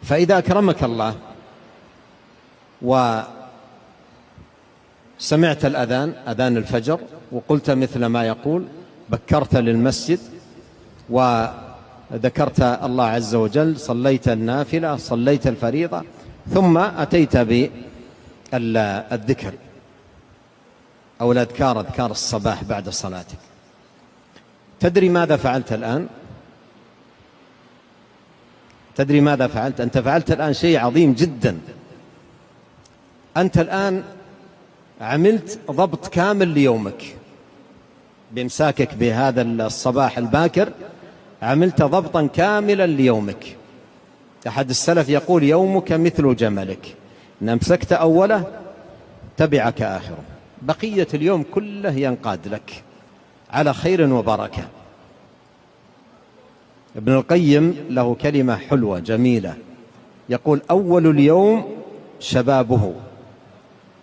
فإذا أكرمك الله وسمعت الأذان، أذان الفجر، وقلت مثل ما يقول، بكرت للمسجد وذكرت الله عز وجل، صليت النافلة، صليت الفريضة، ثم أتيت بالذكر أو الأذكار، أذكار الصباح بعد صلاتك. تدري ماذا فعلت الآن؟ تدري ماذا فعلت؟ أنت فعلت الآن شيء عظيم جدا. أنت الآن عملت ضبط كامل ليومك بإمساكك بهذا الصباح الباكر، عملت ضبطا كاملا ليومك. أحد السلف يقول: يومك مثل جملك، إن أمسكت أوله تبعك آخره، بقية اليوم كله ينقاد لك على خير وبركة. ابن القيم له كلمة حلوة جميلة، يقول: أول اليوم شبابه،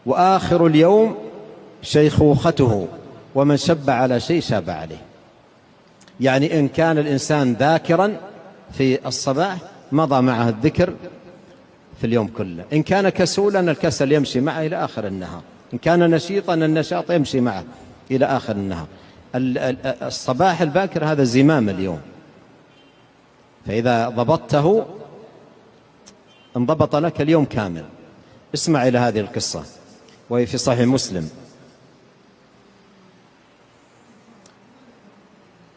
وآخر اليوم شيخوخته، ومن شب على شيء شاب عليه. يعني إن كان الإنسان ذاكرا في الصباح مضى معه الذكر في اليوم كله، إن كان كسولا الكسل يمشي معه إلى آخر النهار، إن كان نشيطا النشاط يمشي معه إلى آخر النهار. الصباح الباكر هذا زمام اليوم، فإذا ضبطته انضبط لك اليوم كامل. اسمع إلى هذه القصة وهي في صحيح مسلم.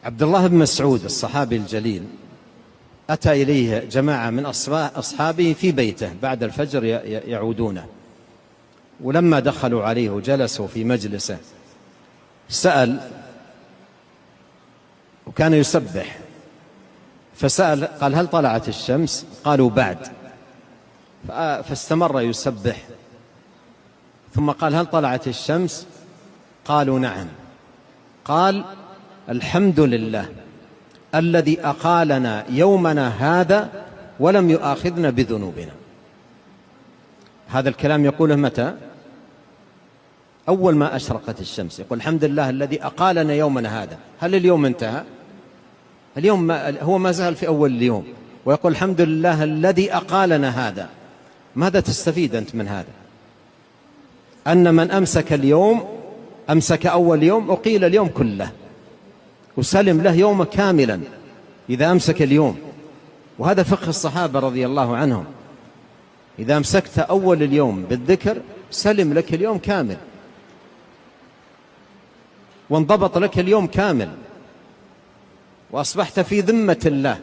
عبد الله بن مسعود الصحابي الجليل أتى إليه جماعة من أصحابه في بيته بعد الفجر يعودونه، ولما دخلوا عليه وجلسوا في مجلسه سأل، وكان يسبح، فسأل قال: هل طلعت الشمس؟ قالوا: بعد. فاستمر يسبح، ثم قال: هل طلعت الشمس؟ قالوا: نعم. قال: الحمد لله الذي أقالنا يومنا هذا ولم يؤاخذنا بذنوبنا. هذا الكلام يقوله متى؟ أول ما أشرقت الشمس، يقول: الحمد لله الذي أقالنا يومنا هذا. هل اليوم انتهى؟ اليوم هو ما زال في أول اليوم، ويقول: الحمد لله الذي أقالنا هذا. ماذا تستفيد أنت من هذا؟ أن من أمسك اليوم، أمسك أول يوم، أقيل اليوم كله وسلم له يوم كاملا إذا أمسك اليوم. وهذا فقه الصحابة رضي الله عنهم، إذا أمسكت أول اليوم بالذكر سلم لك اليوم كامل وانضبط لك اليوم كامل، وأصبحت في ذمة الله